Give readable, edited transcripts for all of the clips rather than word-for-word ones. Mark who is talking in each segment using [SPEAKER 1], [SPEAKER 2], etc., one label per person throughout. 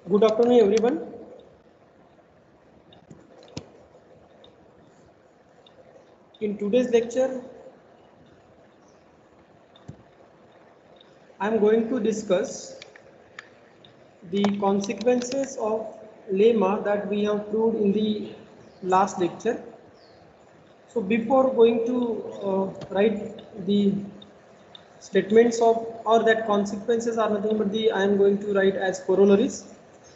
[SPEAKER 1] Good afternoon, everyone. In today's lecture, I am going to discuss the consequences of lemma that we have proved in the last lecture. So, before going to write the statements of or that consequences are nothing but the I am going to write as corollaries.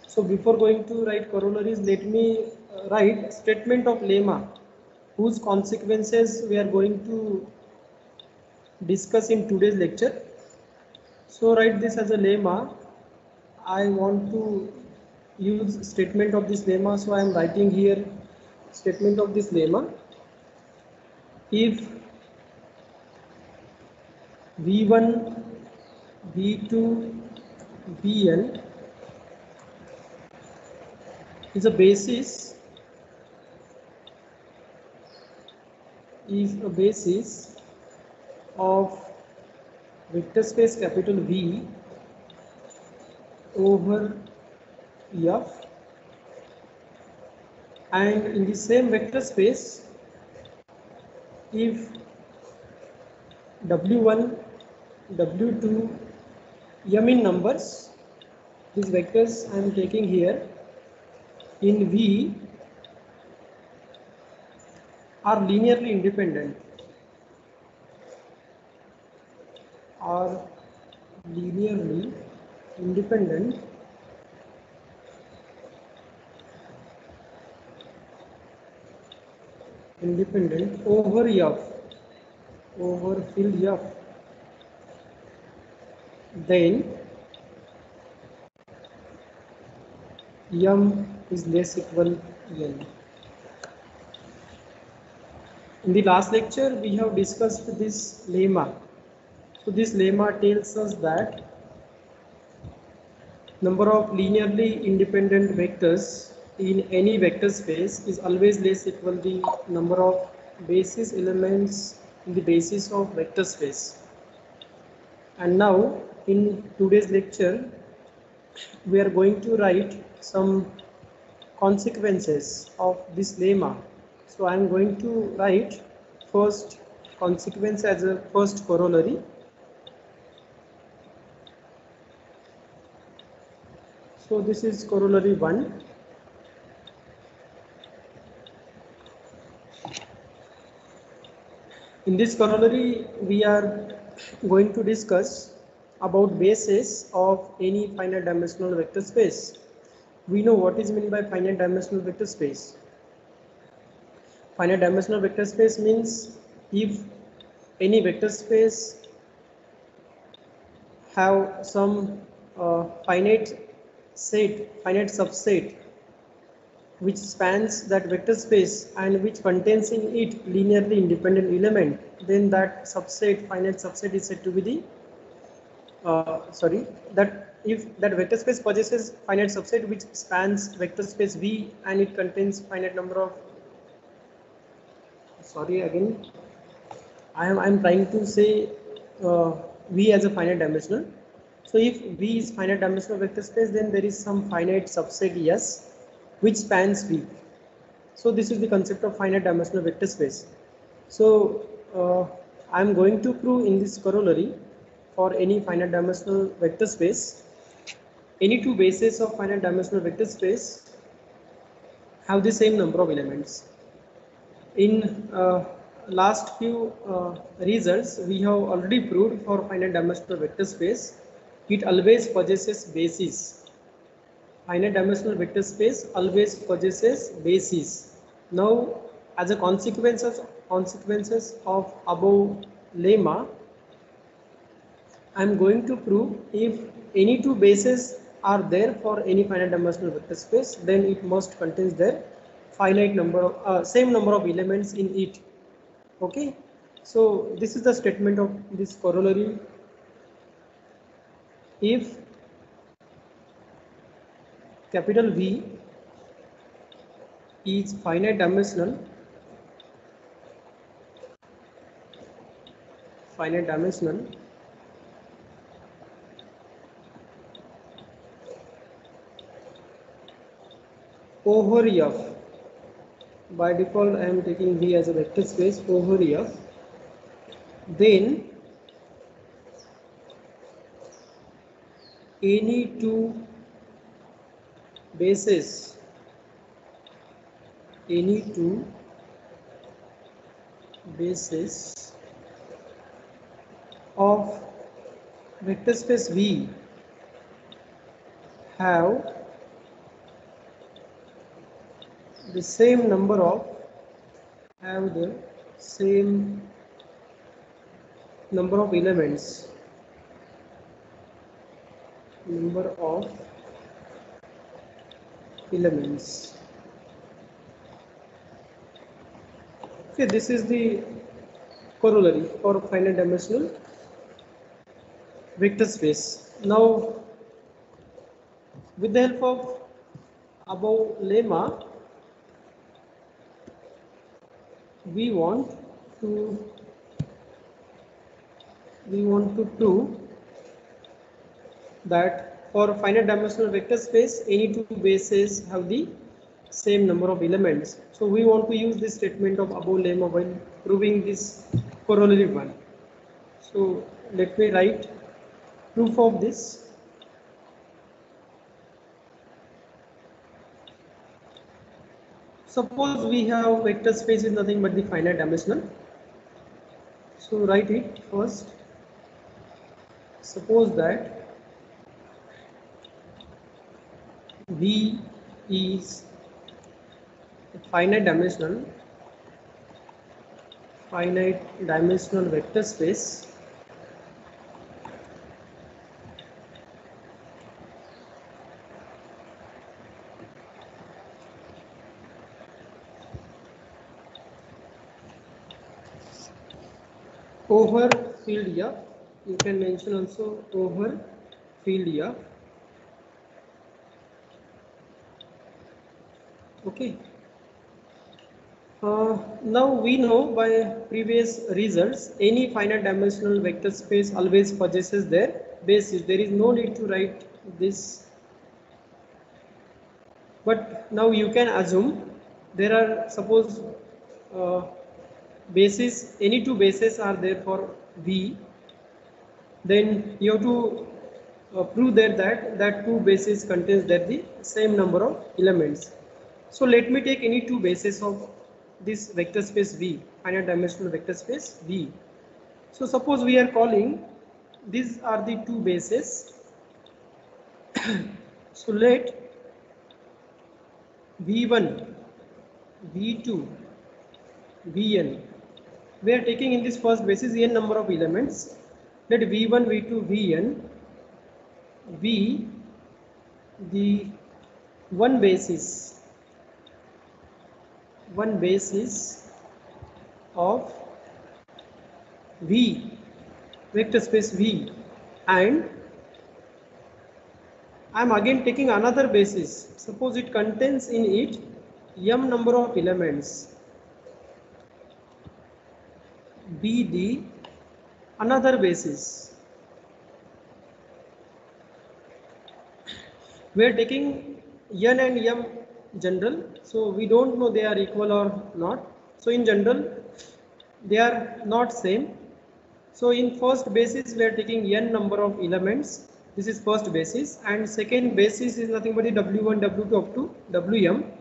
[SPEAKER 1] So, before going to write corollaries, let me write statement of lemma whose consequences we are going to discuss in today's lecture. So write this as a lemma. I want to use statement of this lemma, so I am writing here statement of this lemma. If V1, V2, Vn is a basis of vector space capital V over F, and in the same vector space, if W1, W2, M in numbers, these vectors I am taking here in V are linearly independent, independent over F, over field F, then M is less equal N. In the last lecture, we have discussed this lemma. So this lemma tells us that number of linearly independent vectors in any vector space is always less equal the number of basis elements in the basis of vector space. And now in today's lecture, we are going to write some consequences of this lemma. So I am going to write first consequence as a first corollary. So this is corollary 1. In this corollary, we are going to discuss about basis of any finite dimensional vector space. We know what is meant by finite dimensional vector space. Finite dimensional vector space means if any vector space have some finite subset which spans that vector space and which contains in it linearly independent element, then that finite subset is said to be the that if that vector space possesses finite subset which spans vector space V and it contains finite number of I am trying to say V as a finite dimensional. So if V is finite dimensional vector space, then there is some finite subset S which spans V. So this is the concept of finite dimensional vector space. So I am going to prove in this corollary for any finite dimensional vector space, any two bases of finite dimensional vector space have the same number of elements. In last few results, we have already proved for finite dimensional vector space, it always possesses basis. Finite dimensional vector space always possesses basis. Now, as a consequences of above lemma, I am going to prove if any two bases are there for any finite dimensional vector space, then it must contain their finite number of same number of elements in it. Okay, so this is the statement of this corollary. If capital V is finite dimensional, over F. By default, I am taking V as a vector space over F. Then any two bases of vector space V have the same number of elements. Okay, this is the corollary for finite dimensional vector space. Now, with the help of above lemma, we want to prove that for finite dimensional vector space, any two bases have the same number of elements. So we want to use this statement of above lemma while proving this corollary one. So let me write proof of this. Suppose we have vector space is nothing but the finite dimensional. So write it first. Suppose that V is a finite dimensional vector space over field F. You can mention also over field F. Okay. Now we know by previous results, any finite dimensional vector space always possesses their basis. There is no need to write this. But now you can assume there are, suppose bases, any two bases are there for V, then you have to prove that two bases contains the same number of elements. So let me take any two bases of this vector space V, finite dimensional vector space V. So suppose we are calling these are the two bases. So let V1, V2, Vn. We are taking in this first basis n number of elements. Let V1, V2, Vn be the one basis of V, vector space V, and I am again taking another basis. Suppose it contains in it m number of elements, be the another basis. We are taking n and m general, so we don't know they are equal or not. So in general they are not same. So in first basis we are taking n number of elements. This is first basis, and second basis is nothing but the W1, W2 up to Wm.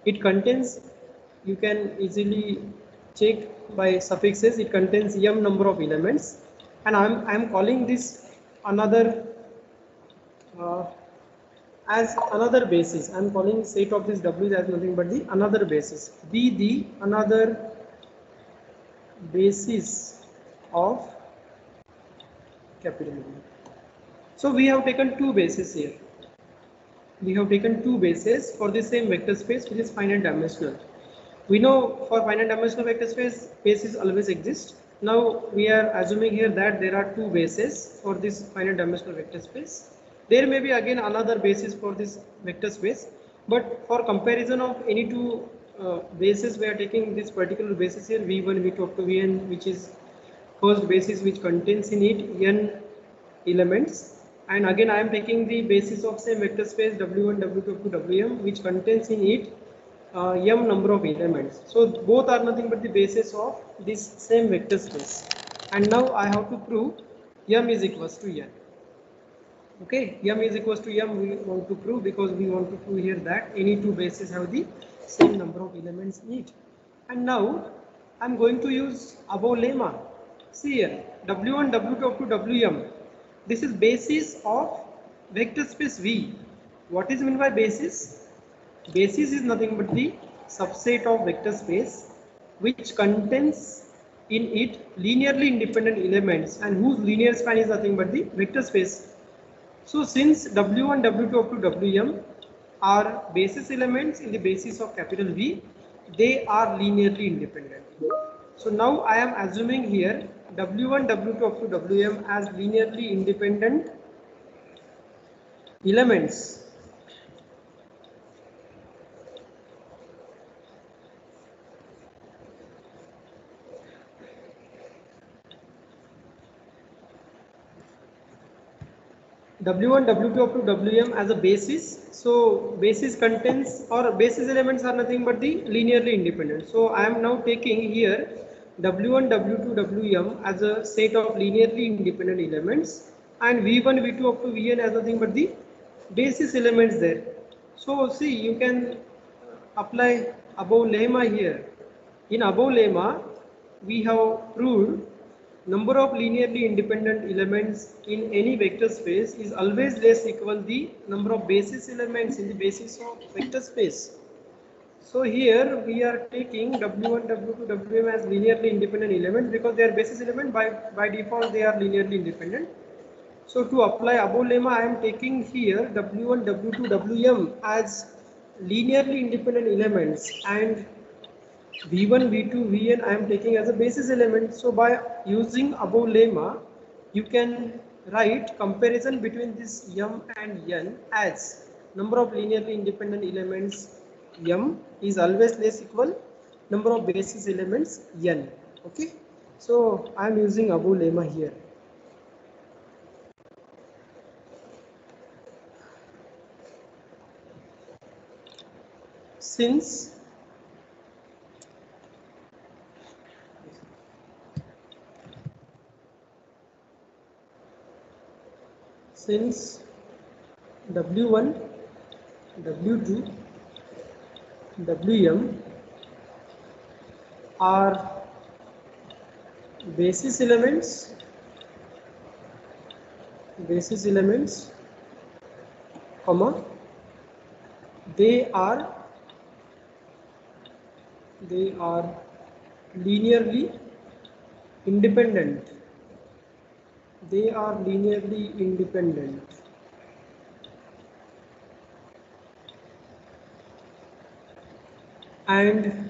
[SPEAKER 1] It contains, you can easily check by suffixes, it contains m number of elements, and I am calling this another as another basis. I am calling set of this W as nothing but the another basis. Be the another basis of capital M. So we have taken two bases here. We have taken two bases for the same vector space which is finite dimensional. We know for finite dimensional vector space, bases always exist. Now we are assuming here that there are two bases for this finite dimensional vector space. There may be again another basis for this vector space, but for comparison of any two bases, we are taking this particular basis here, V1, V2 up to Vn, which is first basis which contains in it n elements. And again I am taking the basis of same vector space W1, W2 up to Wm, which contains in it m number of elements. So both are nothing but the basis of this same vector space. And now I have to prove m is equals to n. Okay, m is equals to m we want to prove because we want to prove here that any two bases have the same number of elements in it. And now I'm going to use above lemma. See here, w1, w2 up to wm. This is basis of vector space V. What is meant by basis? Basis is nothing but the subset of vector space which contains in it linearly independent elements and whose linear span is nothing but the vector space. So since w1, w2 up to wm are basis elements in the basis of capital V, they are linearly independent. So now I am assuming here w1, w2 up to wm as linearly independent elements. w1, w2 up to wm as a basis. So basis contains or basis elements are nothing but the linearly independent. So I am now taking here w1, w2, wm as a set of linearly independent elements and v1, v2 up to vn as nothing but the basis elements there. So see, you can apply above lemma here. In above lemma, we have proved number of linearly independent elements in any vector space is always less equal the number of basis elements in the basis of vector space. So here we are taking w1, w2, wm as linearly independent elements because they are basis element. By default they are linearly independent. So to apply above lemma, I am taking here w1, w2, wm as linearly independent elements and v1, v2, vn I am taking as a basis element. So by using above lemma, you can write comparison between this m and n as number of linearly independent elements m is always less equal number of basis elements n. Okay, so I am using above lemma here. Since w1, w2, wm are basis elements, comma, they are linearly independent. They are linearly independent. And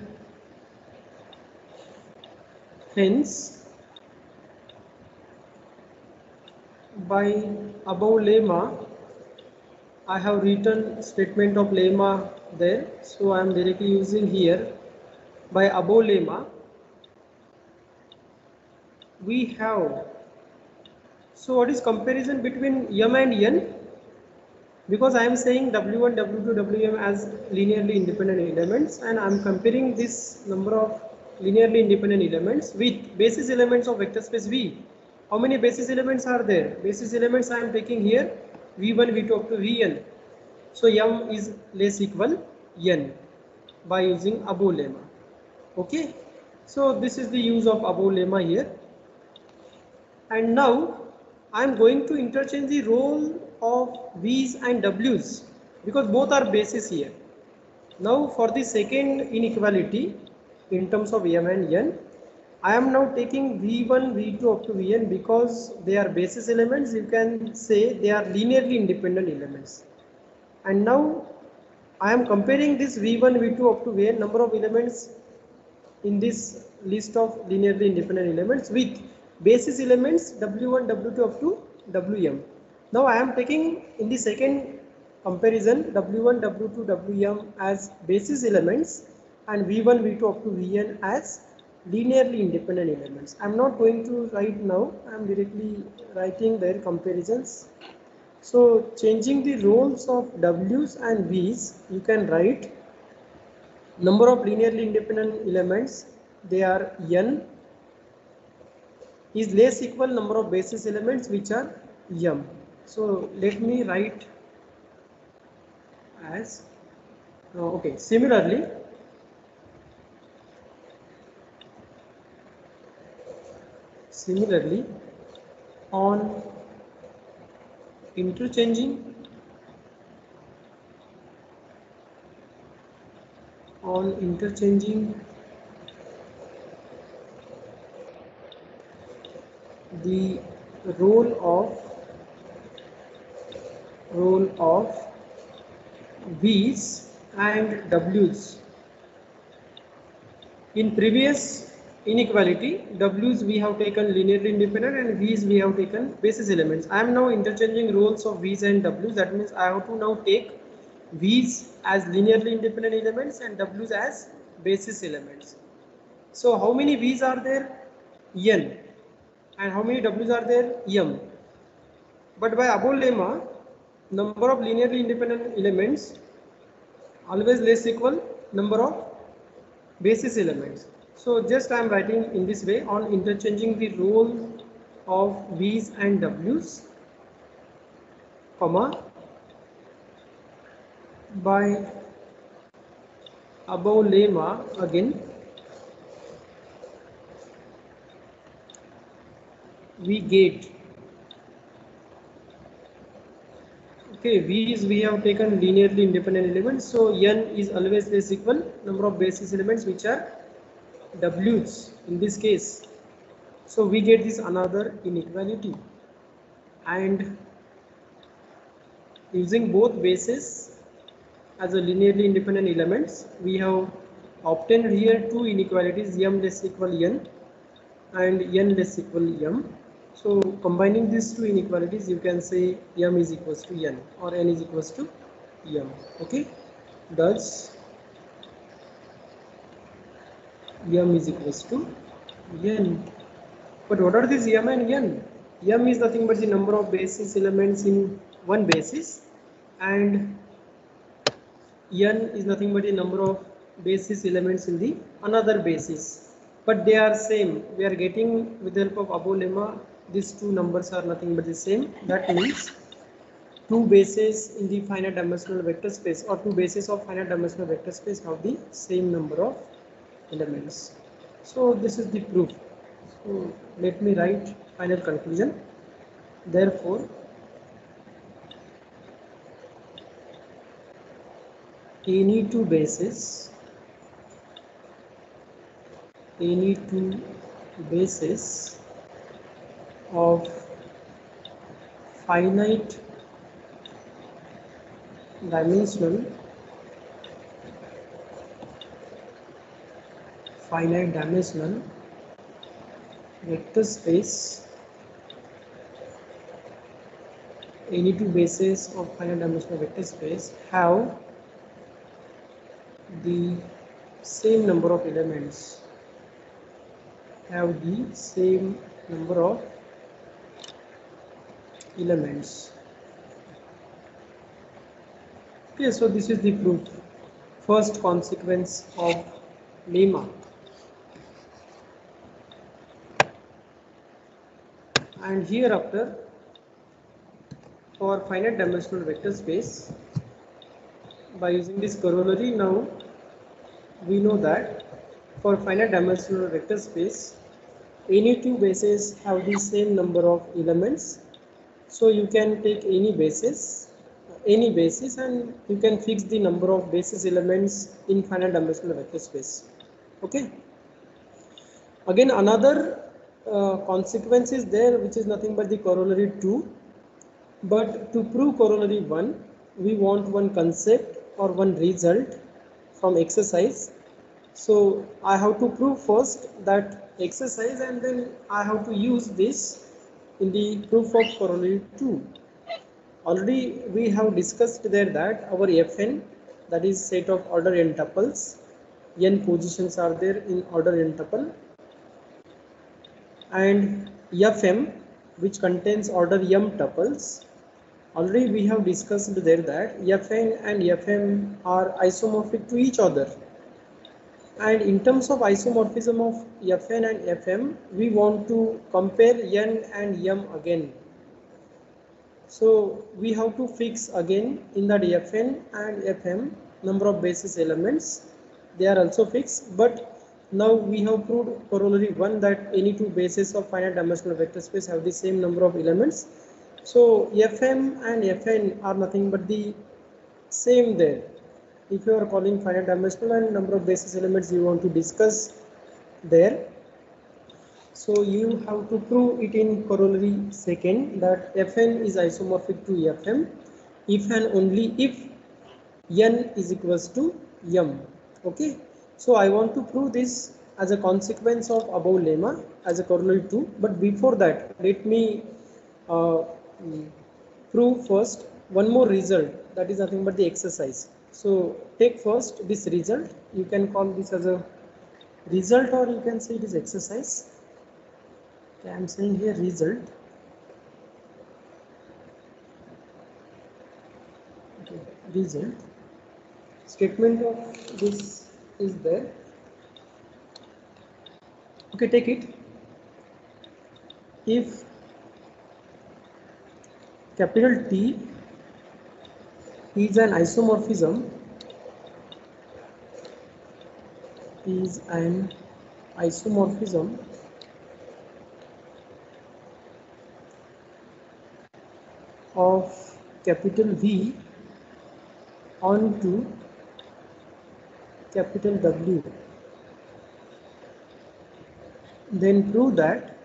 [SPEAKER 1] hence by above lemma I have written statement of lemma there, so I am directly using here. By above lemma we have, so what is comparison between m and n? Because I am saying w1, w2, wm as linearly independent elements and I am comparing this number of linearly independent elements with basis elements of vector space V. How many basis elements are there? Basis elements I am taking here v1, v2 up to vn. So m is less equal n by using above lemma. Okay, so this is the use of above lemma here. And now I am going to interchange the role of V's and W's because both are bases here. Now for the second inequality in terms of m and n, I am now taking v1, v2 up to vn because they are basis elements. You can say they are linearly independent elements. And now I am comparing this v1, v2 up to vn number of elements in this list of linearly independent elements with basis elements w1, w2 up to wm. Now I am taking in the second comparison w1, w2, wm as basis elements and v1, v2 up to vn as linearly independent elements. I am not going to write now, I am directly writing their comparisons. So changing the roles of w's and v's, you can write Number of linearly independent elements, they are n, is less equal number of basis elements which are m. So let me write as okay. Similarly, on interchanging the role of V's and W's. In previous inequality, W's we have taken linearly independent and V's we have taken basis elements. I am now interchanging roles of V's and W's. That means I have to now take V's as linearly independent elements and W's as basis elements. So how many V's are there? N. And how many W's are there? M. But by above lemma, number of linearly independent elements always less equal number of basis elements. So just I am writing in this way on interchanging the role of V's and W's, comma, by above lemma again we get, okay, V's we have taken linearly independent elements, so n is always less equal number of basis elements which are W's in this case. So we get this another inequality, and using both bases as a linearly independent elements, we have obtained here two inequalities, m less equal n and n less equal m. So combining these two inequalities, you can say m is equals to n or n is equals to m. Okay, thus m is equals to n. But what are these m and n? M is nothing but the number of basis elements in one basis, and n is nothing but the number of basis elements in the another basis. But they are same. We are getting with the help of above lemma, these two numbers are nothing but the same. That means two bases in the finite dimensional vector space or two bases of finite dimensional vector space have the same number of elements. So this is the proof. So let me write final conclusion. Therefore, any two bases of finite dimensional vector space, any two bases of finite dimensional vector space have the same number of elements, Okay, so this is the proof, first consequence of lemma. And hereafter, for finite dimensional vector space, by using this corollary, now we know that for finite dimensional vector space, any two bases have the same number of elements. So you can take any basis and you can fix the number of basis elements in finite dimensional vector space. Okay. Again, another consequence is there, which is nothing but the corollary 2. But to prove corollary 1, we want one concept or one result from exercise. So I have to prove first that exercise, and then I have to use this in the proof of corollary 2. Already we have discussed there that our Fn, that is set of order n tuples, n positions are there in order n tuple, and Fm, which contains order m tuples. Already we have discussed there that Fn and Fm are isomorphic to each other. And in terms of isomorphism of Fn and Fm, we want to compare N and M again. So we have to fix again in that Fn and Fm number of basis elements. They are also fixed, but now we have proved corollary 1 that any two bases of finite dimensional vector space have the same number of elements. So Fm and Fn are nothing but the same there. If you are calling finite dimensional and number of basis elements you want to discuss there, so you have to prove it in corollary second that Fn is isomorphic to Fm if and only if N is equals to M. Okay, so I want to prove this as a consequence of above lemma as a corollary 2, but before that let me uh, prove first one more result, that is nothing but the exercise. So take first this result, you can call this as a result or you can say it is exercise. Okay, I am saying here result. Okay, result. Statement of this is there. Okay, take it. If capital T is an isomorphism, of capital V onto capital W, then prove that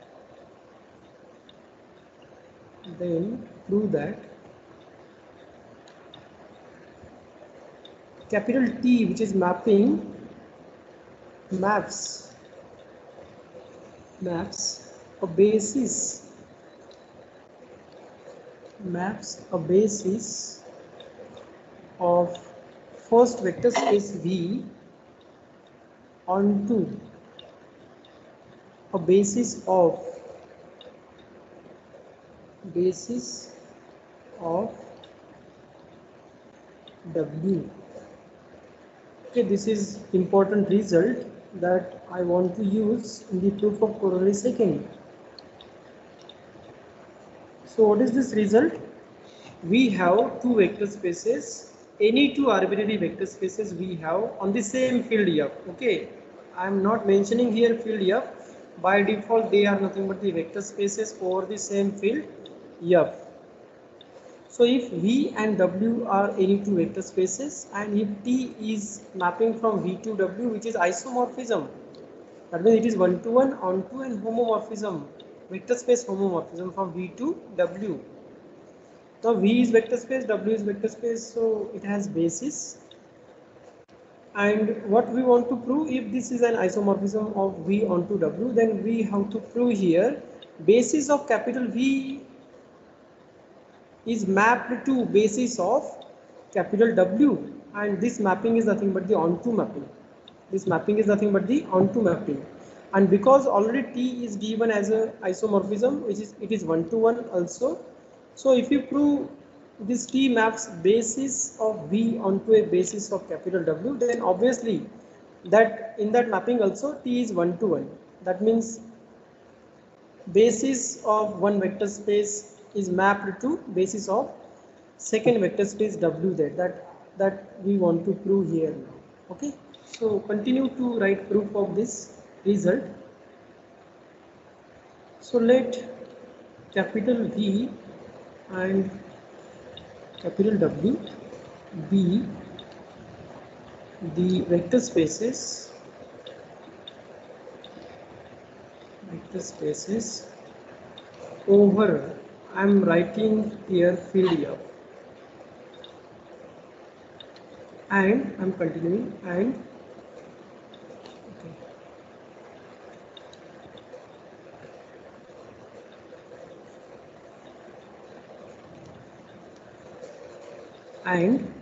[SPEAKER 1] capital T, which is maps a basis of first vector space V onto a basis of W. Okay, this is important result that I want to use in the proof of corollary second. So what is this result? We have two vector spaces, any two arbitrary vector spaces we have on the same field F. Okay, I am not mentioning here field F. By default, they are nothing but the vector spaces over the same field F. So if V and W are any two vector spaces, and if T is mapping from V to W, which is isomorphism, that means it is one-to-one, onto, and homomorphism, vector space homomorphism from V to W. Now V is vector space, W is vector space, so it has basis. And what we want to prove, if this is an isomorphism of V onto W, then we have to prove here basis of capital V is mapped to basis of capital W, and this mapping is nothing but the onto mapping. This mapping is nothing but the onto mapping, and because already T is given as a isomorphism, which is it is one-to-one also. So if you prove this T maps basis of V onto a basis of capital W, then obviously that in that mapping also T is one-to-one. That means basis of one vector space is mapped to basis of second vector space W there, that we want to prove here now. Okay, so continue to write proof of this result. So let capital V and capital W be the vector spaces over, I am writing here field F, and I am continuing, and okay, and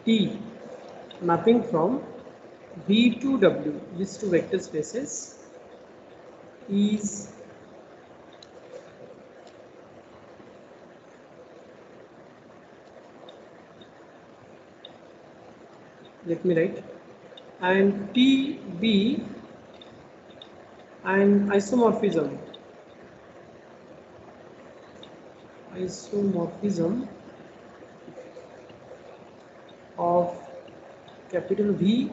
[SPEAKER 1] T mapping from V to W, these two vector spaces, is let me write and TB and isomorphism of capital V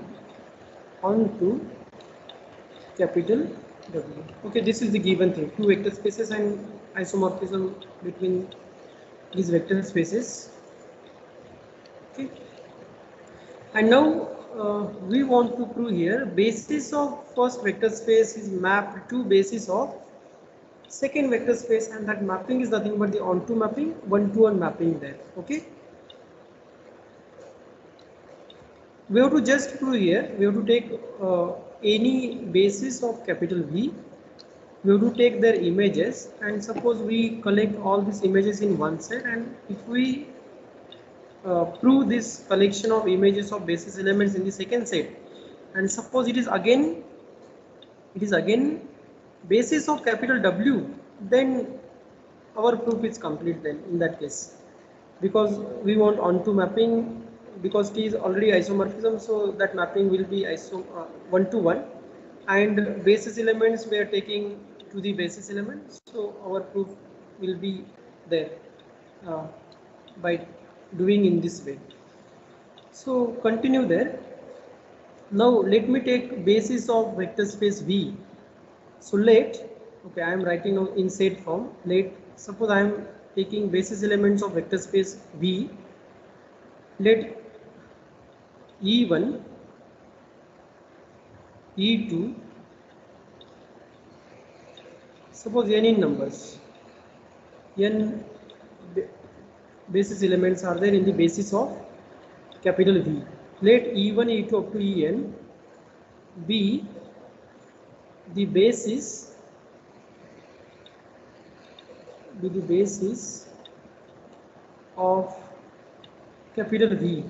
[SPEAKER 1] onto capital W. Okay, this is the given thing. Two vector spaces and isomorphism between these vector spaces. Okay, and now we want to prove here basis of first vector space is mapped to basis of second vector space, and that mapping is nothing but the onto mapping, one-to-one mapping there. Okay, we have to just prove here, we have to take any basis of capital V, we have to take their images, and suppose we collect all these images in one set, and if we prove this collection of images of basis elements in the second set, and suppose it is again basis of capital W, then our proof is complete then in that case, because we want onto mapping, because T is already isomorphism, so that mapping will be one to one, and basis elements we are taking to the basis elements, so our proof will be there by doing in this way. So continue there. Now let me take basis of vector space V. So okay, I am writing now in set form. Suppose I am taking basis elements of vector space V. Let E1, E2, suppose n in numbers, n basis elements are there in the basis of capital V. Let E1, E2 up to En be the basis of capital V.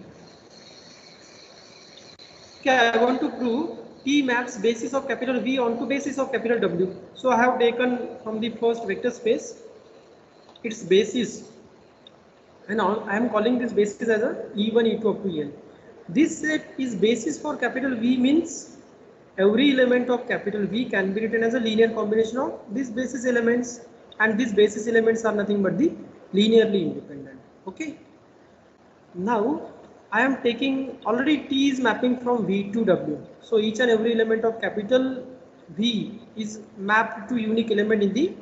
[SPEAKER 1] Okay, I want to prove T maps basis of capital V onto basis of capital W. So I have taken from the first vector space its basis, and I am calling this basis as a E1, E2 up to En. This set is basis for capital V, means every element of capital V can be written as a linear combination of these basis elements, and these basis elements are nothing but the linearly independent. Okay. Now I am taking, already T is mapping from V to W. So each and every element of capital V is mapped to unique element in the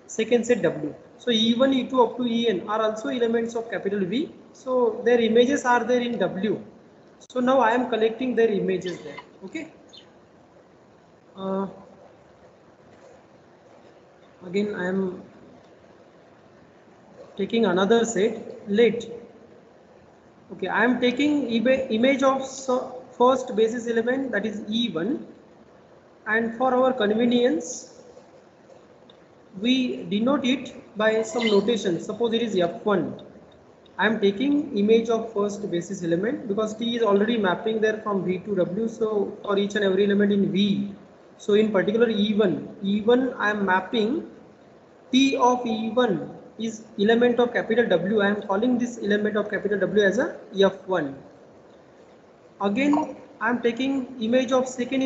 [SPEAKER 1] second set W. So E1, E2 up to En are also elements of capital V. So their images are there in W. So now I am collecting their images there. Okay. Again I am taking another set. Okay, I am taking image of first basis element, that is E1, and for our convenience we denote it by some notation. Suppose it is F1. I am taking image of first basis element because T is already mapping there from V to W, so for each and every element in V. So in particular E1 I am mapping T of E1 is element of capital W. I am calling this element of capital W as a F1. Again I am taking image of second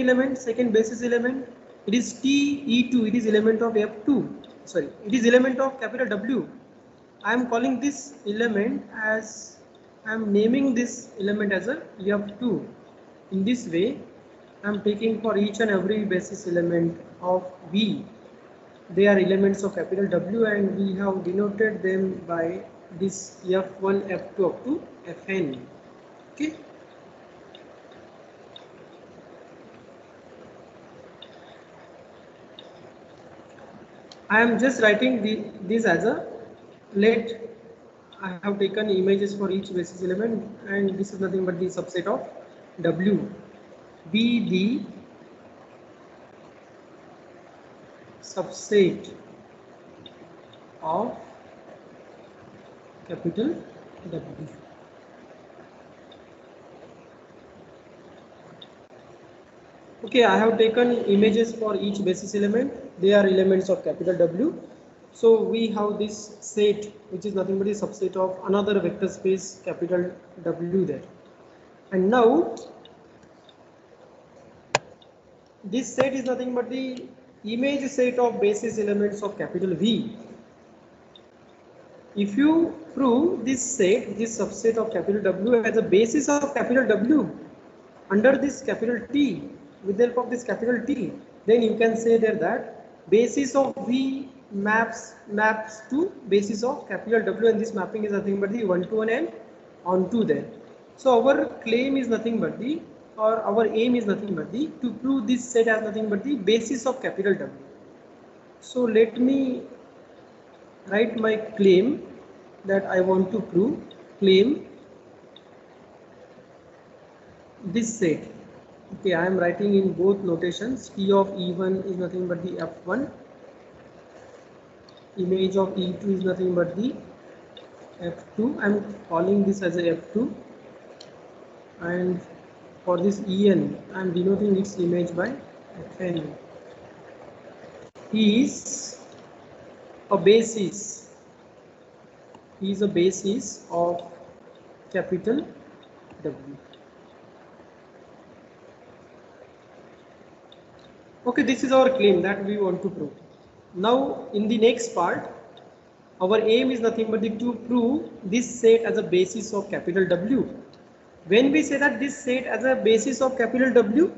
[SPEAKER 1] basis element. It is TE2. It is element of F2. Sorry, it is element of capital W. I am calling this element as, I am naming this element as a F2. In this way I am taking for each and every basis element of V. They are elements of capital W, and we have denoted them by this F1, F2 up to Fn. Okay. I am just writing this as a I have taken images for each basis element, and this is nothing but the subset of W. Be the subset of capital W. Okay, I have taken images for each basis element. They are elements of capital W. So we have this set which is nothing but a subset of another vector space capital W there. And now This set is nothing but the image set of basis elements of capital V. If you prove this set, this subset of capital W as a basis of capital W under this capital T, with the help of this capital T, then you can say there that basis of V maps to basis of capital W, and this mapping is nothing but the one-to-one and onto there. So our claim is nothing but the, or our aim is nothing but the, to prove this set as nothing but the basis of capital W. So let me write my claim that I want to prove. Claim this set. Okay, I am writing in both notations. T of E1 is nothing but the F1. Image of E2 is nothing but the F2. I am calling this as a F2. And for this En, I am denoting its image by Fn. Is a basis. Is a basis of capital W. Okay, this is our claim that we want to prove. Now, in the next part, our aim is nothing but to prove this set as a basis of capital W. When we say that this set as a basis of capital W,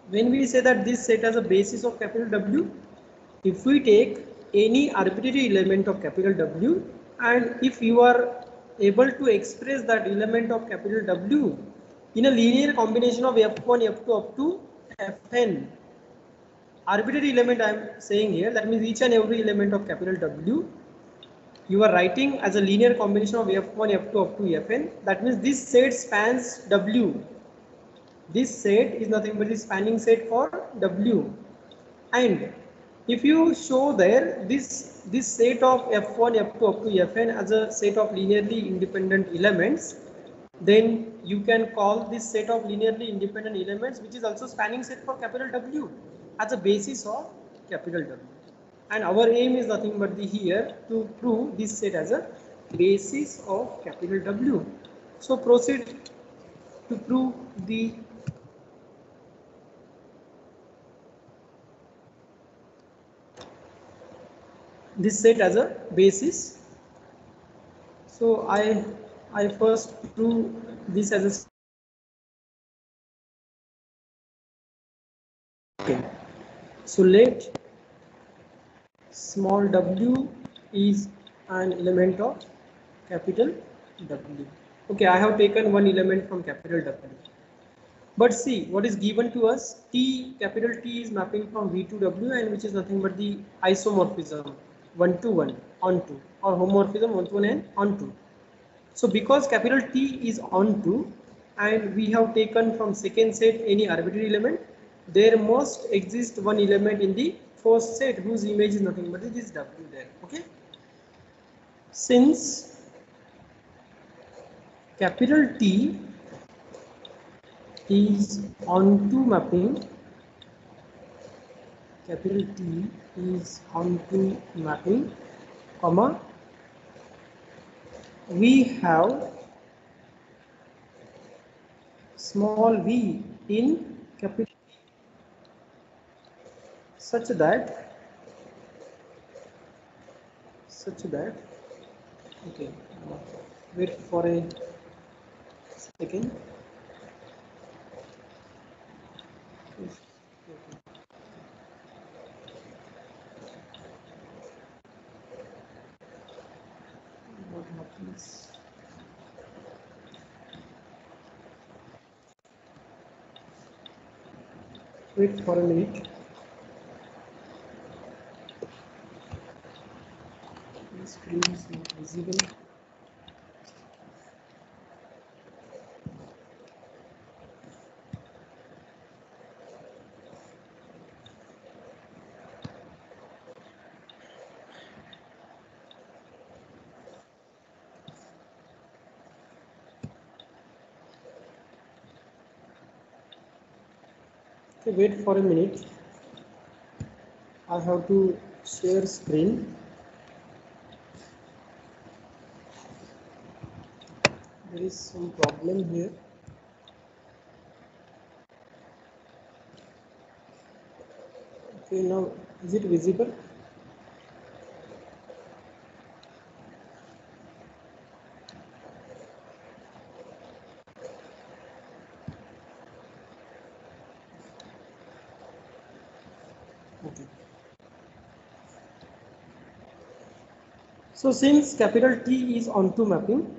[SPEAKER 1] when we say that this set as a basis of capital W, if we take any arbitrary element of capital W, and if you are able to express that element of capital W in a linear combination of F1, F2 up to Fn, arbitrary element I am saying here, that means each and every element of capital W, you are writing as a linear combination of F1, F2 up to Fn. That means this set spans W. This set is nothing but the spanning set for W. And if you show there this set of F1, F2 up to Fn as a set of linearly independent elements, then you can call this set of linearly independent elements, which is also spanning set for capital W, as a basis of capital W. And our aim is nothing but the here to prove this set as a basis of capital W. So proceed to prove this set as a basis. So I first prove this as a, okay. So let small w is an element of capital W. Okay, I have taken one element from capital W. But see what is given to us. T, capital T is mapping from V to W, and which is nothing but the isomorphism one to one onto, or homomorphism one to one and onto. So because capital T is onto, and we have taken from second set any arbitrary element, there must exist one element in the first set whose image is nothing but this W there. Okay. Since capital T is onto mapping, capital T is onto mapping, comma, we have small v in capital such that okay, wait for a second. What happens? Wait for a minute. The screen is not visible. Okay, wait for a minute. I have to share screen. There is some problem here. Okay, now is it visible? Okay. So since capital T is onto mapping,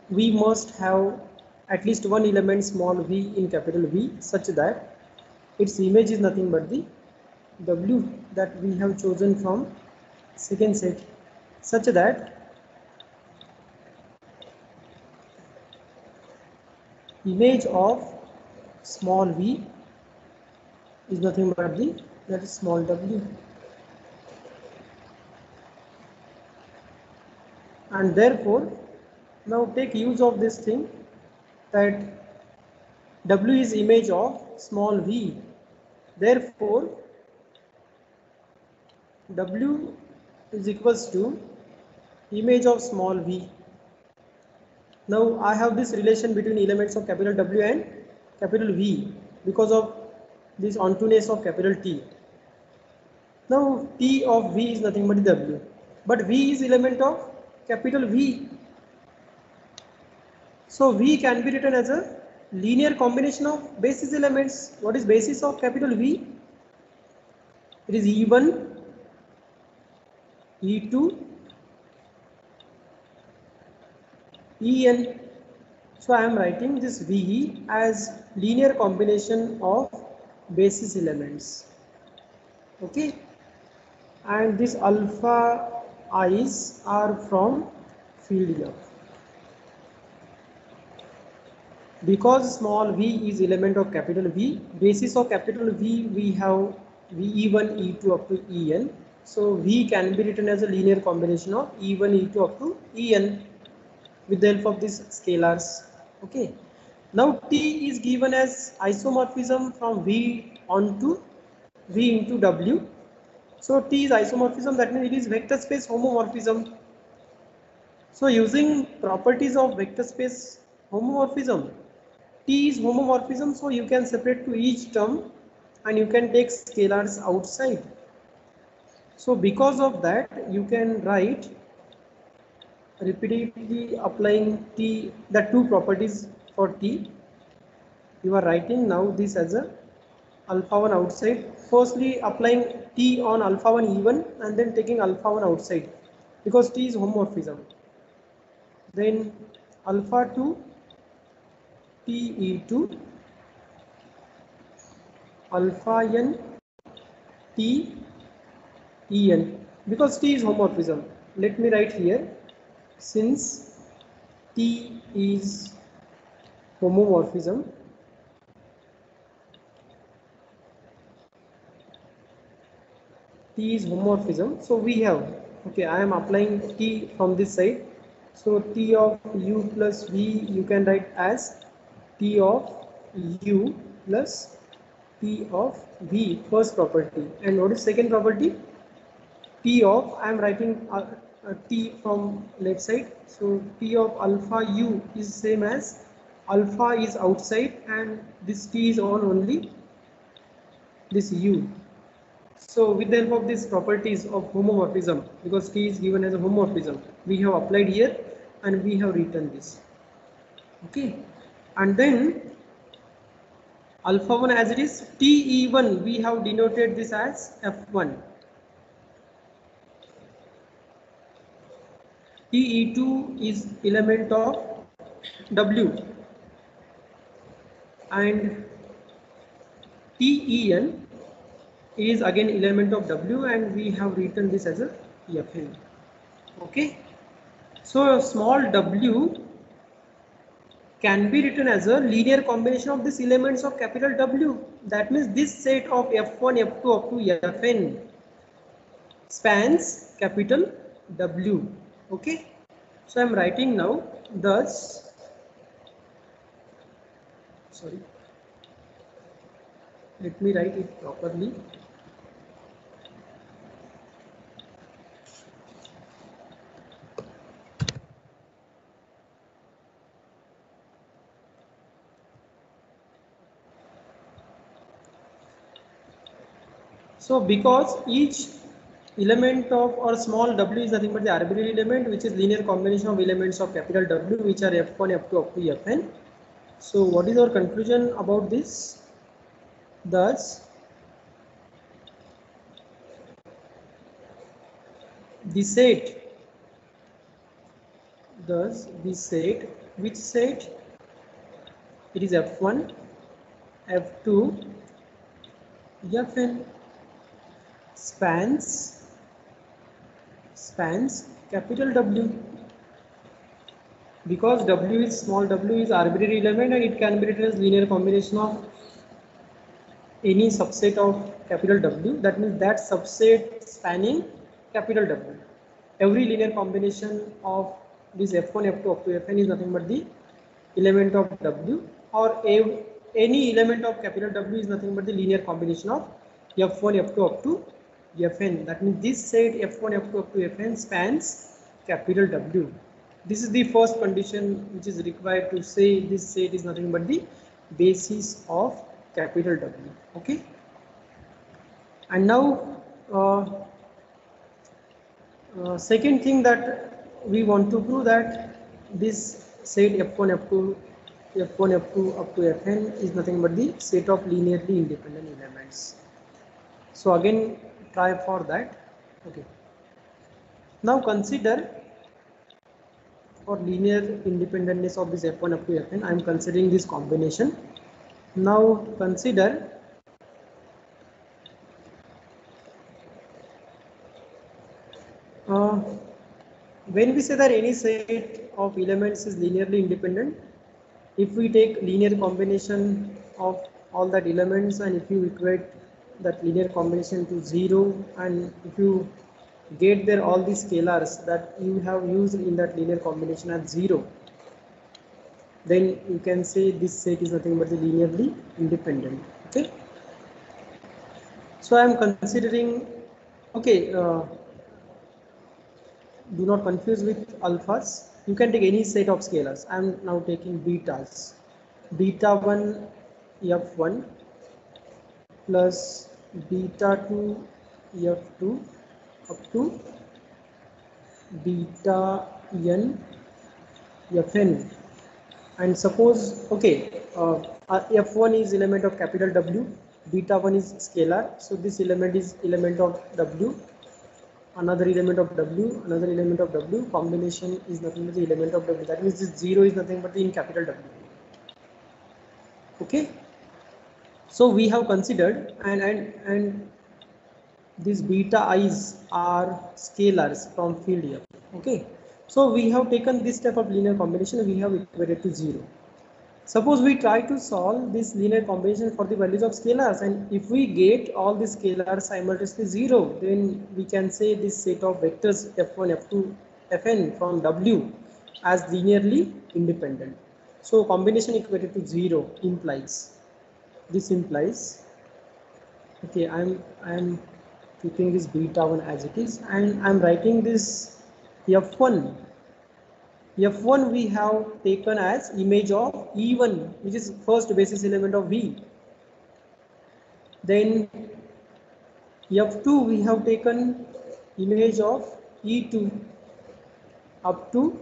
[SPEAKER 1] we must have at least one element small v in capital V such that its image is nothing but the W that we have chosen from second set, such that image of small v is nothing but the that is small w, and therefore now take use of this thing that w is image of small v, therefore w is equals to image of small v. Now I have this relation between elements of capital W and capital V because of this ontoness of capital T. Now T of V is nothing but W, but V is element of capital V. So V can be written as a linear combination of basis elements. What is basis of capital V? It is E1, E2, En. So I am writing this V as linear combination of basis elements. Okay, and this alpha i's are from field F. Because small v is element of capital V, basis of capital V we have E1, E2 up to En. So V can be written as a linear combination of E1, E2 up to En with the help of these scalars. Okay. Now T is given as isomorphism from V onto V into W. So T is isomorphism, that means it is vector space homomorphism. So using properties of vector space homomorphism, T is homomorphism, so you can separate to each term and you can take scalars outside. So because of that, you can write repeatedly applying T, the two properties for T. You are writing now this as a alpha 1 outside. Firstly applying T on alpha 1 E1 and then taking alpha 1 outside because T is homomorphism. Then alpha 2 TE2 alpha n T En because T is homomorphism. Let me write here, since T is homomorphism, so we have, okay, I am applying T from this side. So T of U plus V you can write as T of U plus T of V, first property. And what is second property? T of, I am writing T from left side. So T of alpha U is same as alpha is outside and this T is on only this U. So with the help of these properties of homomorphism, because T is given as a homomorphism, we have applied here and we have written this. Okay, and then alpha 1 as it is, TE1 we have denoted this as F1. TE2 is element of W and TEN is again element of W and we have written this as a Fn. Okay, so small w can be written as a linear combination of these elements of capital W. That means this set of F1, F2 up to Fn spans capital W. Okay, so I am writing now, thus, sorry, let me write it properly. So because each element of or small w is nothing but the arbitrary element, which is linear combination of elements of capital W, which are F1, F2 up to Fn. So what is our conclusion about this? Thus, the set, which set? It is F1, F2, Fn spans capital W, because W is small w is arbitrary element and it can be written as linear combination of any subset of capital W. That means that subset spanning capital W. Every linear combination of this F1, F2 up to Fn is nothing but the element of W, or any element of capital W is nothing but the linear combination of F1, F2 up to Fn. That means this set F1, F2 up to Fn spans capital W. This is the first condition which is required to say this set is nothing but the basis of capital W. Okay. And now second thing that we want to prove that this set F1, F2 up to Fn is nothing but the set of linearly independent elements. So again try for that. Okay. Now consider for linear independentness of this F1 up to Fn, I am considering this combination. Now consider when we say that any set of elements is linearly independent, if we take linear combination of all that elements and if you equate that linear combination to 0, and if you get there all the scalars that you have used in that linear combination at 0, then you can say this set is nothing but the linearly independent. Okay. So I am considering, okay, do not confuse with alphas. You can take any set of scalars. I am now taking betas. Beta 1 F1 plus beta 2 F2 up to beta n Fn. And suppose, okay, F1 is element of capital W, beta 1 is scalar. So this element is element of W, another element of W, another element of W, combination is nothing but the element of W. That means this 0 is nothing but in capital W. Okay. So we have considered and these beta i's are scalars from field here. Okay. So we have taken this type of linear combination, we have equated to 0. Suppose we try to solve this linear combination for the values of scalars, and if we get all the scalars simultaneously 0, then we can say this set of vectors F1, F2, Fn from W as linearly independent. So combination equated to 0 implies, this implies, okay, I'm keeping this beta 1 as it is, and I'm writing this F1 we have taken as image of E1, which is first basis element of V. Then F2 we have taken image of E2 up to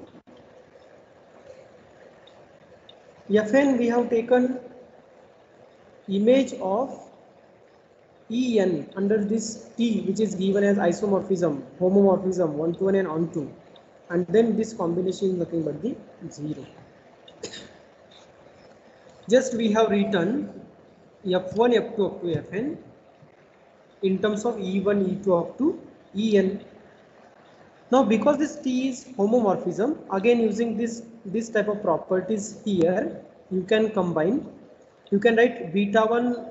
[SPEAKER 1] Fn we have taken image of En under this T, which is given as isomorphism, homomorphism 1 to 1 and on to, and then this combination is nothing but the 0. Just we have written F1, F2 up to Fn in terms of E1, E2 up to En. Now because this T is homomorphism, again using this type of properties here, you can combine, you can write beta 1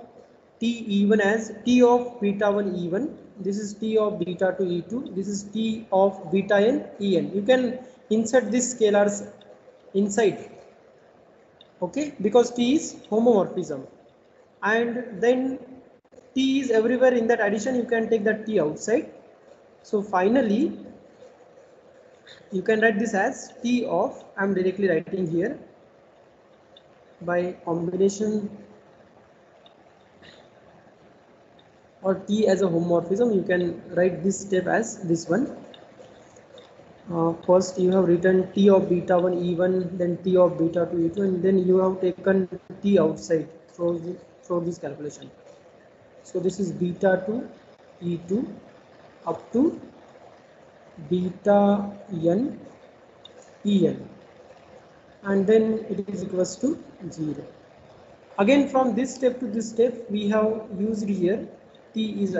[SPEAKER 1] T E1 as T of beta 1 E1, this is T of beta 2 E2, this is T of beta n En. You can insert these scalars inside, okay, because T is homomorphism, and then T is everywhere in that addition, you can take that T outside. So finally you can write this as T of, I am directly writing here by combination or T as a homomorphism, you can write this step as this one. First you have written T of beta 1 E1, then T of beta 2 E2, and then you have taken T outside through this calculation. So this is beta 2 E2 up to beta n En, and then it is equals to 0. Again, from this step to this step, we have used here T is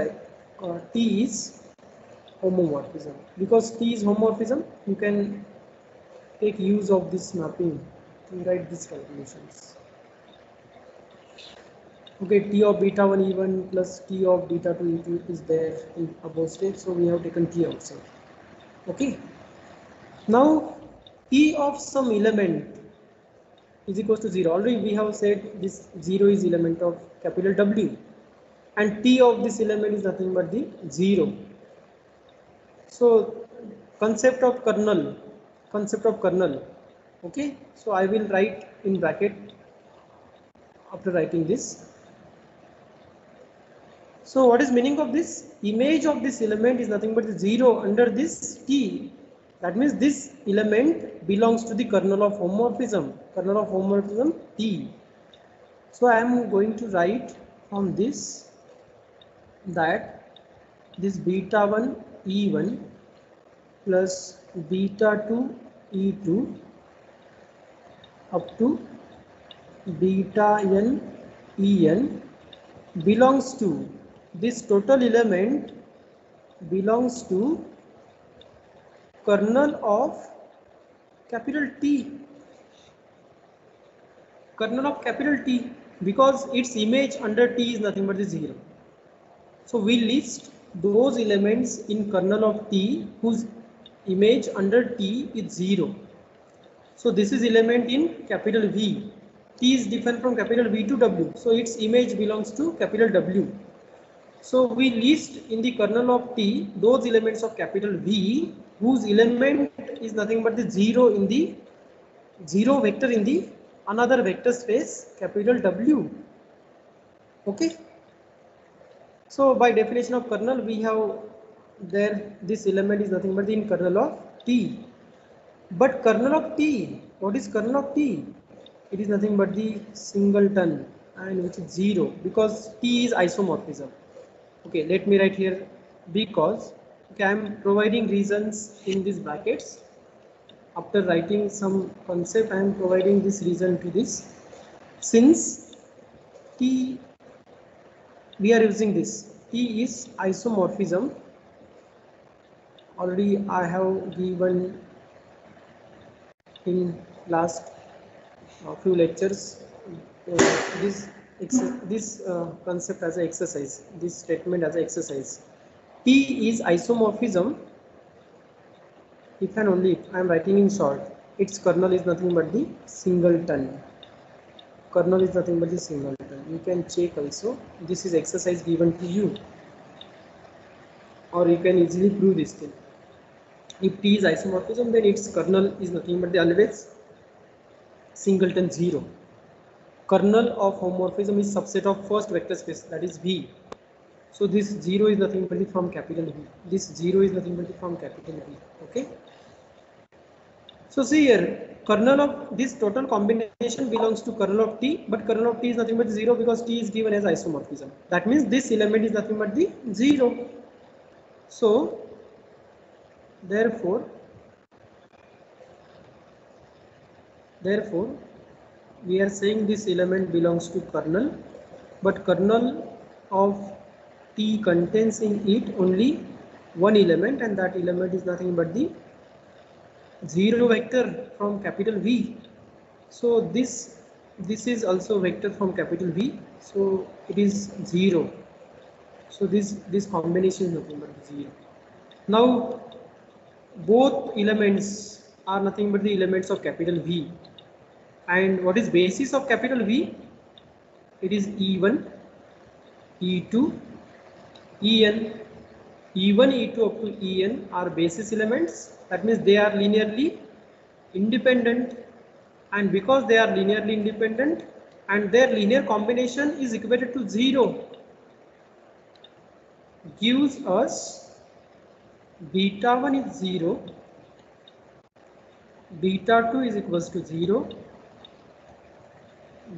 [SPEAKER 1] homomorphism. Because T is homomorphism, you can take use of this mapping to write these calculations. Okay, T of beta 1 E1 plus T of beta 2 E2 is there in above step, so we have taken T outside. Okay. Now T of some element is equals to 0. Already we have said this 0 is element of capital W, and T of this element is nothing but the 0. So concept of kernel. Okay, so I will write in bracket after writing this. So what is meaning of this? Image of this element is nothing but the 0 under this T. That means this element belongs to the kernel of homomorphism T. So I am going to write from this that this beta 1 E1 plus beta 2 E2 up to beta n En belongs to this total element belongs to kernel of capital T. Kernel of capital T, because its image under T is nothing but the 0. So we list those elements in kernel of T whose image under T is 0. So this is element in capital V. T is different from capital V to W. So its image belongs to capital W. So we list in the kernel of T those elements of capital V whose element is nothing but the 0 in the 0 vector in the another vector space capital W. Okay. So by definition of kernel, we have there this element is nothing but the in kernel of T. But kernel of T, what is kernel of T? It is nothing but the singleton, and which is 0 because T is isomorphism. Okay, let me write here because I am providing reasons in these brackets. After writing some concept, I am providing this reason to this. Since T, we are using this. T is isomorphism. Already I have given in last few lectures this concept as an exercise, this statement as an exercise. T is isomorphism if and only if I am writing in short, its kernel is nothing but the singleton. Kernel is nothing but the singleton. You can check also. This is exercise given to you, or you can easily prove this thing. If T is isomorphism, then its kernel is nothing but the always singleton 0. Kernel of homomorphism is subset of first vector space, that is V. So this 0 is nothing but from capital V. This 0 is nothing but from capital V. Okay. So see here, kernel of this total combination belongs to kernel of T, but kernel of T is nothing but 0 because T is given as isomorphism. That means this element is nothing but the 0. So therefore we are saying this element belongs to kernel, but kernel of T contains in it only one element, and that element is nothing but the 0 vector from capital V. So this is also vector from capital V, so it is 0. So this combination is nothing but 0. Now both elements are nothing but the elements of capital V. And what is basis of capital V? It is E1, E2, En. E1, E2 up to En are basis elements. That means they are linearly independent, and because they are linearly independent and their linear combination is equated to 0, gives us beta 1 is 0, beta 2 is equals to 0,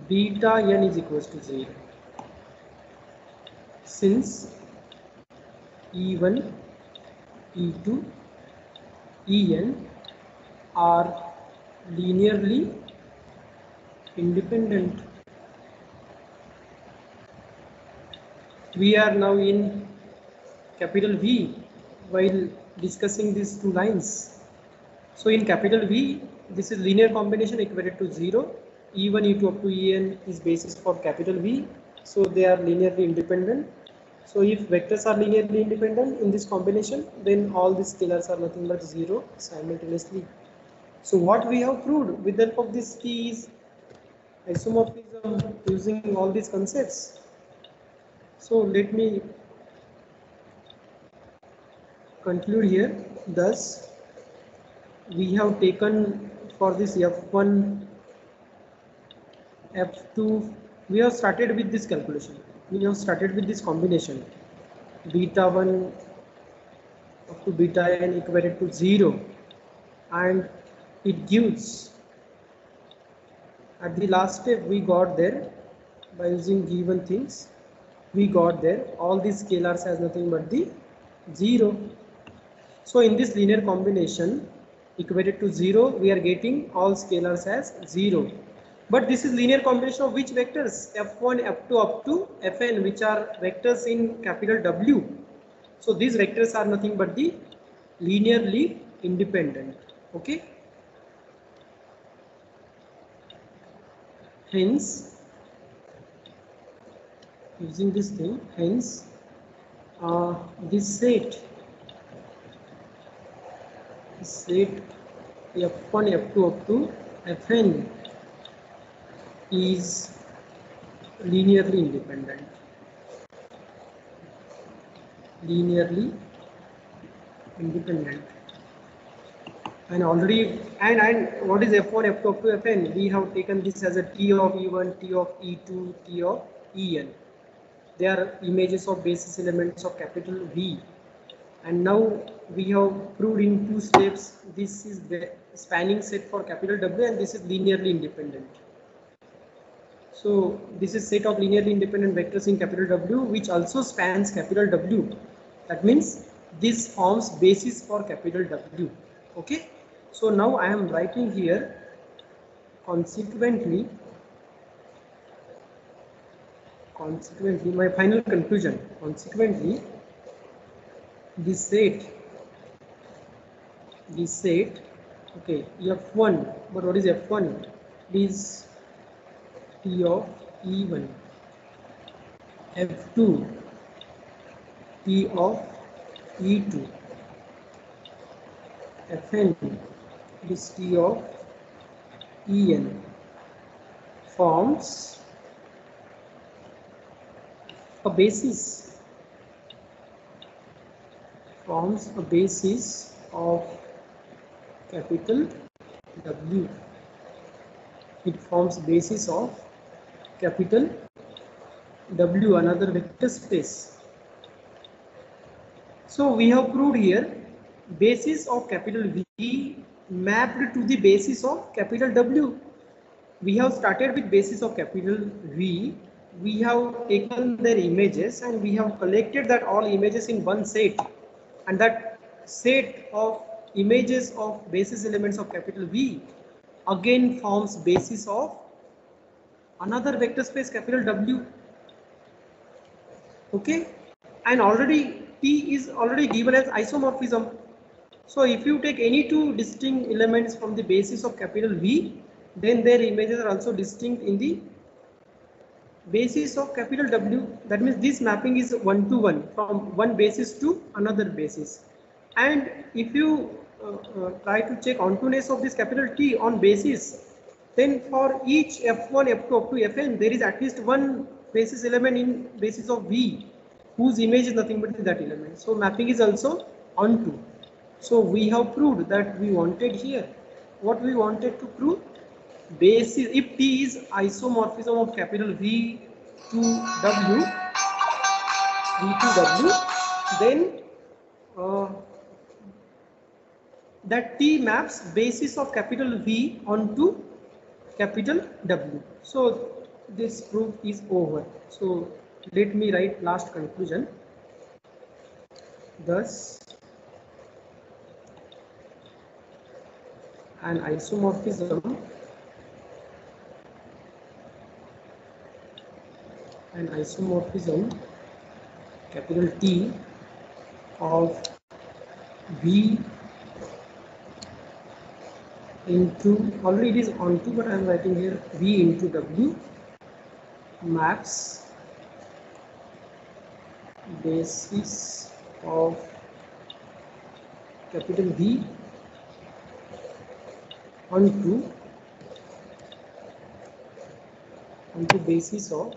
[SPEAKER 1] beta n is equals to 0. Since E1, E2, En are linearly independent. We are now in capital V while discussing these two lines. So in capital V, this is linear combination equated to 0. E1, E2 up to En is basis for capital V. So they are linearly independent. So if vectors are linearly independent in this combination, then all these scalars are nothing but 0 simultaneously. So what we have proved with the help of this T is isomorphism using all these concepts. So let me conclude here. Thus, we have taken for this F1, F2, we have started with this calculation. We have started with this combination, beta 1 up to beta n equated to 0, and it gives, at the last step we got there by using given things, we got there all these scalars as nothing but the 0. So in this linear combination equated to 0, we are getting all scalars as 0. But this is linear combination of which vectors? F1, F2 up to Fn, which are vectors in capital W. So these vectors are nothing but the linearly independent. Okay. Hence, using this thing, hence this set F1, F2 up to Fn is linearly independent. Linearly independent. And already, and what is F1, F2 up to Fn? We have taken this as a T of E1, T of E2, T of En. They are images of basis elements of capital V. And now we have proved in 2 steps. This is the spanning set for capital W, and this is linearly independent. So this is set of linearly independent vectors in capital W, which also spans capital W. That means this forms basis for capital W. Okay. So now I am writing here, consequently my final conclusion, consequently this set, okay, F1, but what is F1? It is T of E1, F2 T of E2, Fn is T of En, forms a basis, of capital W. It forms basis of capital W, another vector space. So we have proved here basis of capital V mapped to the basis of capital W. We have started with basis of capital V. We have taken their images and we have collected that all images in one set, and that set of images of basis elements of capital V again forms basis of another vector space capital W. Okay, and already T is already given as isomorphism. So if you take any 2 distinct elements from the basis of capital V, then their images are also distinct in the basis of capital W. That means this mapping is 1-to-1 from one basis to another basis. And if you try to check ontoness of this capital T on basis, then for each F1, F2 up to Fn, there is at least one basis element in basis of V whose image is nothing but that element. So mapping is also onto. So we have proved that we wanted here. What we wanted to prove? Basis, if T is isomorphism of capital V to W, then that T maps basis of capital V onto capital W. So this proof is over. So let me write last conclusion. Thus an isomorphism capital T of V into, already it is onto, but I am writing here V into W maps basis of capital V onto basis of,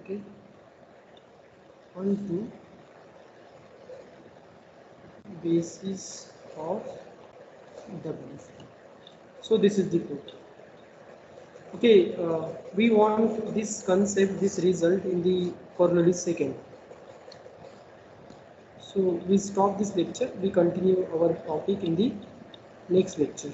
[SPEAKER 1] okay, onto basis of W. So this is the proof. Okay, we want this concept, this result in the Coriolis second. So we stop this lecture. We continue our topic in the next lecture.